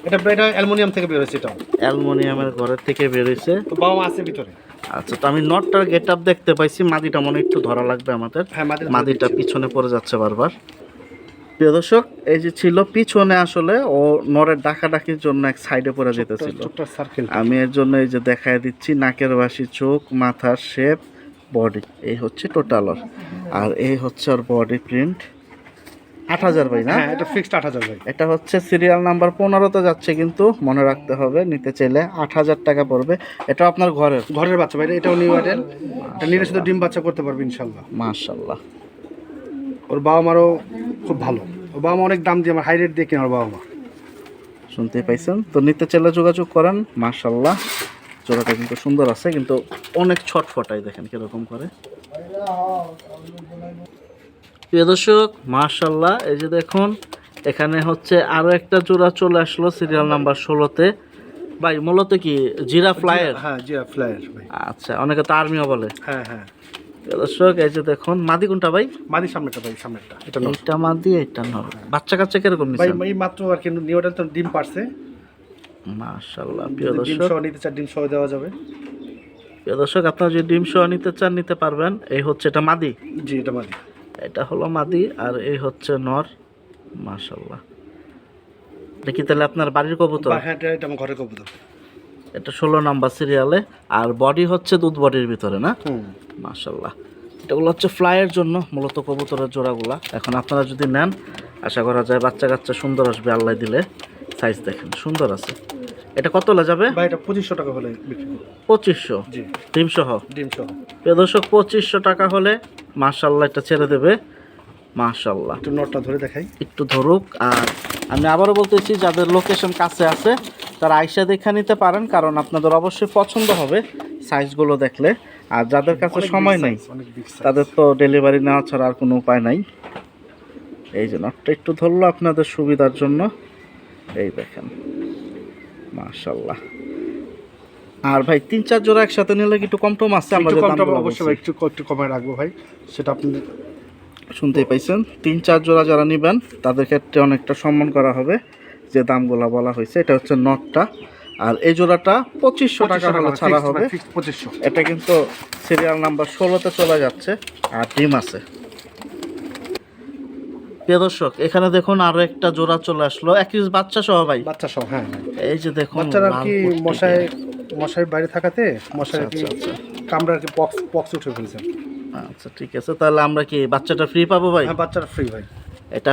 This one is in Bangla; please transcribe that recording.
এটা অ্যালুমিনিয়াম থেকে বের হয়েছে, এটা অ্যালুমিনিয়ামের ঘরের থেকে বের হয়েছে। তো বাবা মা আছে ভিতরে। আচ্ছা, তো আমি নটটার গেট আপ দেখতে পাইছি, মাদিটা মনে একটু ধরা লাগবে আমাদের। হ্যাঁ, মাদিটা পিছনে পড়ে যাচ্ছে বারবার। প্রিয় দর্শক, এই যে ছিল পিছনে, আসলে ও নরের ডাকাডাকির জন্য এক সাইডে পড়ে যেতেছিল। আমি এর জন্য এই যে দেখায় দিচ্ছি, নাকের বাসি, চোখ, মাথার শেপ, বডি, এই হচ্ছে টোটাল ওর। আর এই হচ্ছে ওর বডি প্রিন্ট। 8,000 ভাই না? হ্যাঁ, এটা ফিক্সড 8,000 ভাই। এটা হচ্ছে সিরিয়াল নাম্বার 15তে যাচ্ছে, কিন্তু মনে রাখতে হবে, নিতে চাইলে 8,000 টাকা পড়বে। এটা আপনার ঘরের বাচ্চা ভাই, এটাও নিউ অ্যাডেল। এটা নিলে শুধু ডিম বাচ্চা করতে পারবে ইনশাল্লাহ। মাশাআল্লাহ। ওর বাবা মারও খুব ভালো। ওর বাবা মা অনেক দাম দিয়ে, আমার হাই রেট দিয়ে কিনে ওর বাবা মা। শুনতেই পাইছেন তো, নিতে চাইলে যোগাযোগ করেন। মাশাআল্লাহ, জোড়াটা কিন্তু সুন্দর আছে, কিন্তু অনেক ছটফটাই, দেখেন কিরকম করে। প্রিয় দর্শক, মাশাআল্লাহ, এই যে দেখুন, এখানে হচ্ছে আরো একটা জোড়া চলে আসলো সিরিয়াল নাম্বার 16তে। ভাই মূলত কি জিরা ফ্লায়ার? হ্যাঁ, জিরা ফ্লায়ার ভাই। আচ্ছা, অনেকে তো আর্মিও বলে। হ্যাঁ হ্যাঁ। প্রিয় দর্শক, এই যে দেখুন, মাদি কোনটা ভাই? মাদি সামনেটা ভাই, সামনেটা। এটা মাদি, এটা নর। বাচ্চা কাচ্চা কিরকম ভাই? নিছেন? এই মাত্র আর কি নিউ অ্যাডেল তো ডিম পারছে। মাশাআল্লাহ। প্রিয় ডিম দর্শক, সহ নিতে চান, ডিম সহ দেওয়া যাবে। প্রিয় দর্শক, আপনারা যদি ডিম সহ নিতে চান নিতে পারবেন। এই হচ্ছে এটা মাদি। জি, এটা মাদি। এটা হলো মাদি, আর এই হচ্ছে নর। মাশাআল্লাহ। এটা কি তাহলে আপনার বাড়ির কবুতর? হ্যাঁ, এটা আমার ঘরের কবুতর। এটা 16 নাম্বার সিরিয়ালে, আর বডি হচ্ছে দুধ বডির ভিতরে না? মাশাআল্লাহ। এটাগুলো হচ্ছে ফ্লাইয়ের জন্য, মূলত কবুতরের জোড়াগুলা। এখন আপনারা যদি নেন, আশা করা যায় বাচ্চা কাচ্চা সুন্দর আসবে আল্লাহ দিলে। সাইজ দেখেন সুন্দর আছে। এটা কত হলে যাবে ভাই? এটা 2500 টাকা হলে বিক্রি করব। 2500? জি, ডিম সহ। ডিম সহ। প্রিয় দর্শক, 2500 টাকা হলে মাশাআল্লাহ এটা ছেড়ে দেবে। মাশাআল্লাহ। একটু নটটা ধরে দেখাই। একটু ধরুক। আর আমি আবারও বলতেছি, যাদের লোকেশন কাছে আছে তারা আইসা দেখে নিতে পারেন, কারণ আপনাদের অবশ্যই পছন্দ হবে সাইজগুলো দেখলে। আর যাদের কাছে সময় নেই তাদের তো ডেলিভারি নেওয়া ছাড়া আর কোনো উপায় নাই। এই যে নটটা একটু ধরলো আপনাদের সুবিধার জন্য, এই দেখেন। মাশাআল্লাহ। আর ভাই 3-4 জোড়া একসাথে নিলে কি একটু কম টম আছে? আমরা অবশ্যই একটু কমায় রাখবো ভাই, সেটা আপনি শুনতেই পাইছেন। 3-4 জোড়া যারা নেবেন তাদের ক্ষেত্রে অনেকটা সম্মান করা হবে, যে দামগুলো বলা হয়েছে। এটা হচ্ছে নটটা, আর এই জোড়াটা 2500 টাকা হলে ছাড়া হবে। 2500। এটা কিন্তু সিরিয়াল নাম্বার 16তে চলে যাচ্ছে, আর ডিম আছে। প্রিয় দর্শক, এখানে দেখুন আরো একটা জোড়া চলে আসলো, একই বাচ্চা সহ ভাই। বাচ্চা সহ, হ্যাঁ। এই যে দেখুন, বাচ্চারা কি মশাই বাইরে থাকাতে মশাই কামড়া আর কি পক্স উঠে ফেলছে। আচ্ছা ঠিক আছে, তাহলে আমরা কি বাচ্চাটা ফ্রি পাবো ভাই? হ্যাঁ, বাচ্চাটা ফ্রি ভাই। এটা